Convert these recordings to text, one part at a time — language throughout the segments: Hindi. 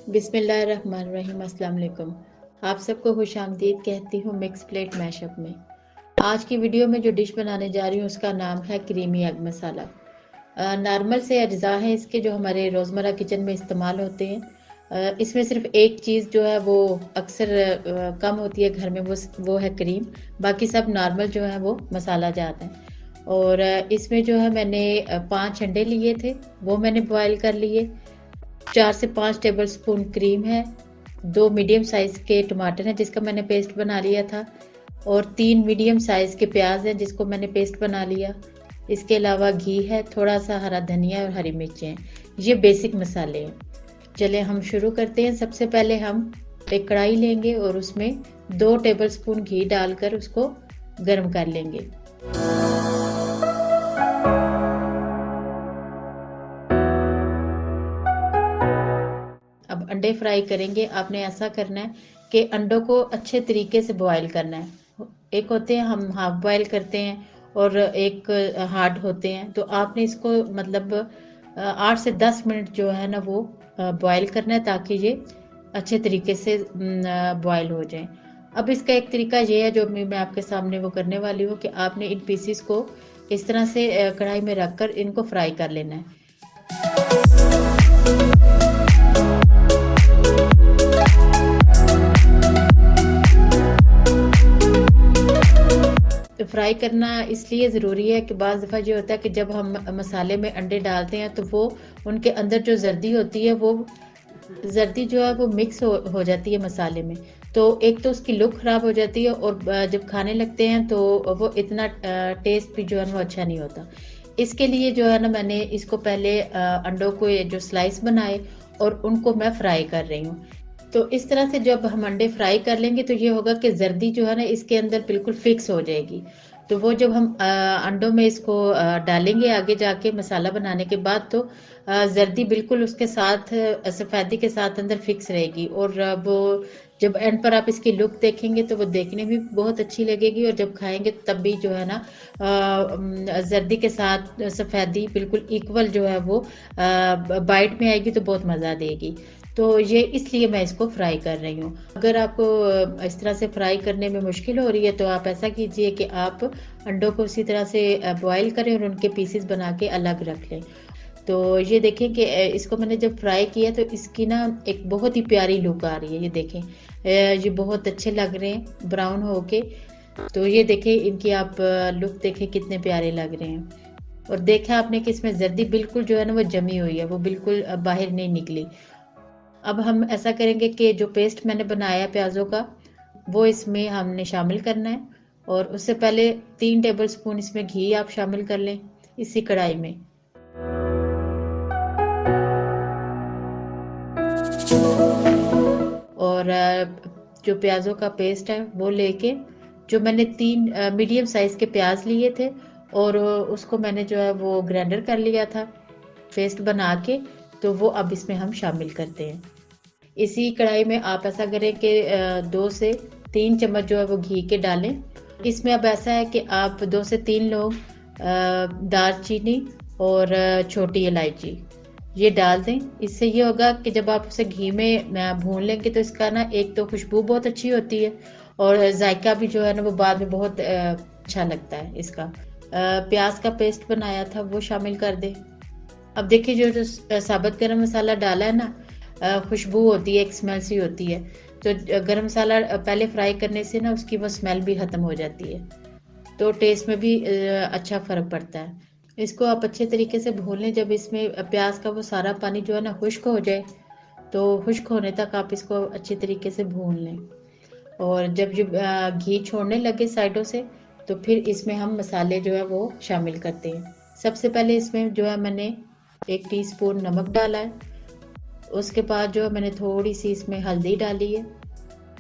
बिस्मिल्लाहिर्रहमानिर्रहीम। अस्सलाम वालेकुम। आप सबको खुश आमदीद कहती हूँ मिक्स प्लेट मैशअप में। आज की वीडियो में जो डिश बनाने जा रही हूँ उसका नाम है क्रीमी एग मसाला। नॉर्मल से अज्जा हैं इसके जो हमारे रोज़मर्रा किचन में इस्तेमाल होते हैं। इसमें सिर्फ एक चीज़ जो है वो अक्सर कम होती है घर में, वो है क्रीम। बाकी सब नॉर्मल जो है वो मसाला जात हैं। और इसमें जो है मैंने 5 अंडे लिए थे, वो मैंने बॉयल कर लिए। 4 से 5 टेबलस्पून क्रीम है, 2 मीडियम साइज़ के टमाटर हैं जिसका मैंने पेस्ट बना लिया था, और 3 मीडियम साइज़ के प्याज हैं जिसको मैंने पेस्ट बना लिया। इसके अलावा घी है, थोड़ा-सा हरा धनिया और हरी मिर्चें हैं। ये बेसिक मसाले हैं। चलिए हम शुरू करते हैं। सबसे पहले हम एक कढ़ाई लेंगे और उसमें 2 टेबलस्पून घी डालकर उसको गर्म कर लेंगे। अब अंडे फ्राई करेंगे। आपने ऐसा करना है कि अंडों को अच्छे तरीके से बॉयल करना है। एक होते हैं हम हाफ बॉयल करते हैं और एक हार्ड होते हैं। तो आपने इसको मतलब 8 से 10 मिनट जो है ना वो बॉयल करना है ताकि ये अच्छे तरीके से बॉयल हो जाएं। अब इसका एक तरीका ये है जो मैं आपके सामने वो करने वाली हूँ कि आपने इन पीसीस को इस तरह से कढ़ाई में रखकर इनको फ्राई कर लेना है। तो फ्राई करना इसलिए ज़रूरी है कि बाज़ दफ़ा ये होता है कि जब हम मसाले में अंडे डालते हैं तो वो उनके अंदर जो जर्दी होती है वो जर्दी जो है वो मिक्स हो जाती है मसाले में। तो एक तो उसकी लुक ख़राब हो जाती है और जब खाने लगते हैं तो वो इतना टेस्ट भी जो है वो अच्छा नहीं होता। इसके लिए जो है ना मैंने इसको पहले अंडों को जो स्लाइस बनाए और उनको मैं फ्राई कर रही हूँ। तो इस तरह से जब हम अंडे फ्राई कर लेंगे तो ये होगा कि जर्दी जो है ना इसके अंदर बिल्कुल फिक्स हो जाएगी। तो वो जब हम अंडों में इसको डालेंगे आगे जाके मसाला बनाने के बाद तो जर्दी बिल्कुल उसके साथ सफ़ेदी के साथ अंदर फिक्स रहेगी, और वो जब एंड पर आप इसकी लुक देखेंगे तो वो देखने में भी बहुत अच्छी लगेगी, और जब खाएंगे तब भी जो है ना जर्दी के साथ सफ़ेदी बिल्कुल इक्वल जो है वो बाइट में आएगी तो बहुत मज़ा देगी। तो ये इसलिए मैं इसको फ्राई कर रही हूँ। अगर आपको इस तरह से फ्राई करने में मुश्किल हो रही है तो आप ऐसा कीजिए कि आप अंडों को उसी तरह से बॉयल करें और उनके पीसेस बना के अलग रख लें। तो ये देखें कि इसको मैंने जब फ्राई किया तो इसकी ना एक बहुत ही प्यारी लुक आ रही है। ये देखें ये बहुत अच्छे लग रहे हैं ब्राउन होके। तो ये देखें इनकी आप लुक देखें कितने प्यारे लग रहे हैं। और देखा आपने कि इसमें जर्दी बिल्कुल जो है ना वो जमी हुई है, वो बिल्कुल बाहर नहीं निकली। अब हम ऐसा करेंगे कि जो पेस्ट मैंने बनाया प्याज़ों का वो इसमें हमने शामिल करना है, और उससे पहले 3 टेबलस्पून इसमें घी आप शामिल कर लें इसी कढ़ाई में। और जो प्याज़ों का पेस्ट है वो लेके जो मैंने 3 मीडियम साइज़ के प्याज लिए थे और उसको मैंने जो है वो ग्राइंडर कर लिया था पेस्ट बना के, तो वो अब इसमें हम शामिल करते हैं। इसी कढ़ाई में आप ऐसा करें कि 2 से 3 चम्मच जो है वो घी के डालें। इसमें अब ऐसा है कि आप 2 से 3 लोग दालचीनी और छोटी इलायची ये डाल दें। इससे ये होगा कि जब आप उसे घी में भून लेंगे तो इसका ना एक तो खुशबू बहुत अच्छी होती है और जायका भी जो है ना वो बाद में बहुत अच्छा लगता है इसका। प्याज का पेस्ट बनाया था वो शामिल कर दें। अब देखिए जो साबुत गरम मसाला डाला है ना, खुशबू होती है, एक स्मेल सी होती है। तो गरम मसाला पहले फ्राई करने से ना उसकी वो स्मेल भी ख़त्म हो जाती है, तो टेस्ट में भी अच्छा फ़र्क पड़ता है। इसको आप अच्छे तरीके से भून लें। जब इसमें प्याज का वो सारा पानी जो है ना खुश्क हो जाए, तो खुश्क होने तक आप इसको अच्छे तरीके से भून लें। और जब ये घी छोड़ने लगे साइडों से तो फिर इसमें हम मसाले जो है वो शामिल करते हैं। सबसे पहले इसमें जो है मैंने 1 टीस्पून नमक डाला है। उसके बाद जो है मैंने थोड़ी सी इसमें हल्दी डाली है।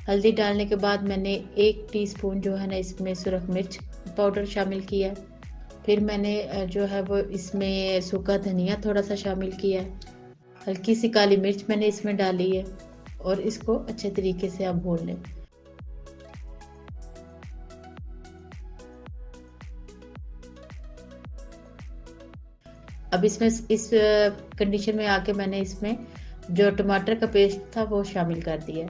हल्दी डालने के बाद मैंने 1 टीस्पून जो है ना इसमें सुरख मिर्च पाउडर शामिल किया है। फिर मैंने जो है वो इसमें सूखा धनिया थोड़ा सा शामिल किया है। हल्की सी काली मिर्च मैंने इसमें डाली है और इसको अच्छे तरीके से आप भून लें। अब इसमें इस कंडीशन में आके मैंने इसमें जो टमाटर का पेस्ट था वो शामिल कर दिया।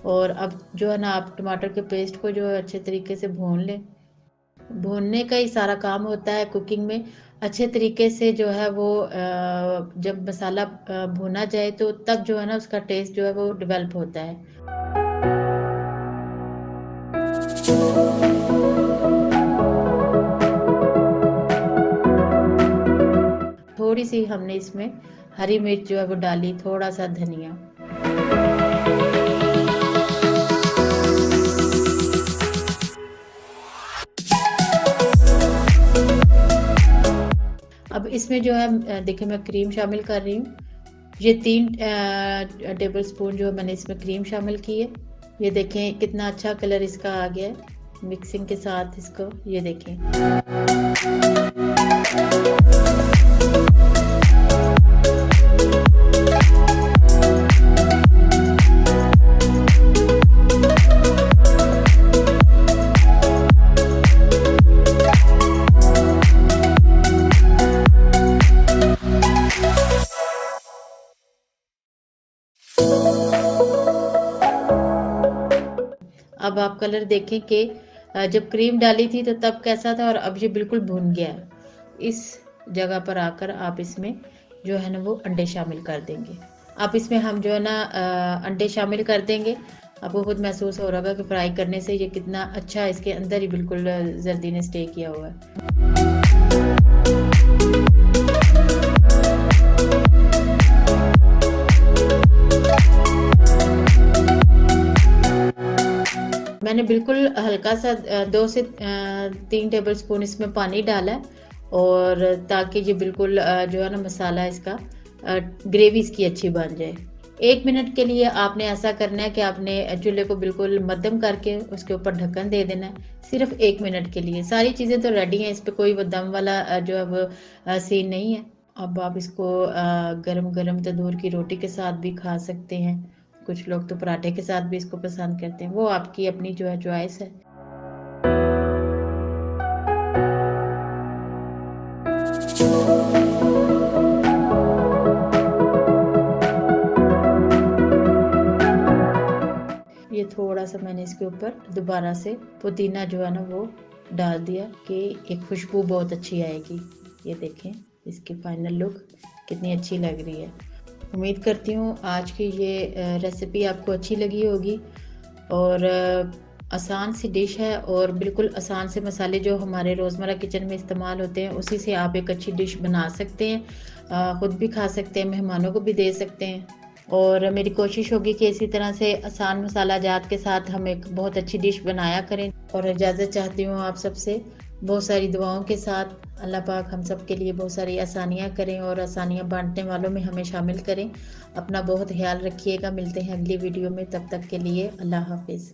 और अब जो है ना आप टमाटर के पेस्ट को जो है अच्छे तरीके से भून लें। भूनने का ही सारा काम होता है कुकिंग में। अच्छे तरीके से जो है वो जब मसाला भुना जाए तो तब जो है ना उसका टेस्ट जो है वो डेवलप होता है। थोड़ी-सी हमने इसमें हरी मिर्च जो है वो डाली, थोड़ा-सा धनिया। अब इसमें जो है देखिए मैं क्रीम शामिल कर रही हूँ। ये 3 टेबल स्पून जो है मैंने इसमें क्रीम शामिल की है। ये देखें कितना अच्छा कलर इसका आ गया है मिक्सिंग के साथ इसको, ये देखें। अब आप कलर देखें कि जब क्रीम डाली थी तो तब कैसा था और अब ये बिल्कुल भुन गया है। इस जगह पर आकर आप इसमें जो है ना वो अंडे शामिल कर देंगे। अब इसमें हम जो है ना अंडे शामिल कर देंगे। आपको खुद महसूस हो रहा होगा कि फ्राई करने से ये कितना अच्छा इसके अंदर ही बिल्कुल जर्दी ने स्टे किया हुआ है। मैंने बिल्कुल हल्का सा 2 से 3 टेबल स्पून इसमें पानी डाला है और ताकि ये बिल्कुल जो है ना मसाला इसका ग्रेवी इसकी अच्छी बन जाए। 1 मिनट के लिए आपने ऐसा करना है कि आपने चूल्हे को बिल्कुल मध्यम करके उसके ऊपर ढक्कन दे देना है, सिर्फ 1 मिनट के लिए। सारी चीज़ें तो रेडी हैं, इस पे कोई वो दम वाला जो है वो सीन नहीं है। अब आप इसको गरम-गरम तंदूर की रोटी के साथ भी खा सकते हैं। कुछ लोग तो पराठे के साथ भी इसको पसंद करते हैं, वो आपकी अपनी जो है चॉइस है। ये थोड़ा-सा मैंने इसके ऊपर दोबारा से पुदीना जो है ना वो डाल दिया कि एक खुशबू बहुत अच्छी आएगी। ये देखें इसकी फाइनल लुक कितनी अच्छी लग रही है। उम्मीद करती हूँ आज की ये रेसिपी आपको अच्छी लगी होगी और आसान सी डिश है और बिल्कुल आसान से मसाले जो हमारे रोज़मर्रा किचन में इस्तेमाल होते हैं उसी से आप एक अच्छी डिश बना सकते हैं। ख़ुद भी खा सकते हैं, मेहमानों को भी दे सकते हैं और मेरी कोशिश होगी कि इसी तरह से आसान मसाला जात के साथ हम एक बहुत अच्छी डिश बनाया करें। और इजाज़त चाहती हूँ आप सबसे बहुत सारी दुआओं के साथ। अल्लाह पाक हम सब के लिए बहुत सारी आसानियाँ करें और आसानियाँ बांटने वालों में हमें शामिल करें। अपना बहुत ख्याल रखिएगा। मिलते हैं अगली वीडियो में, तब तक के लिए अल्लाह हाफिज़।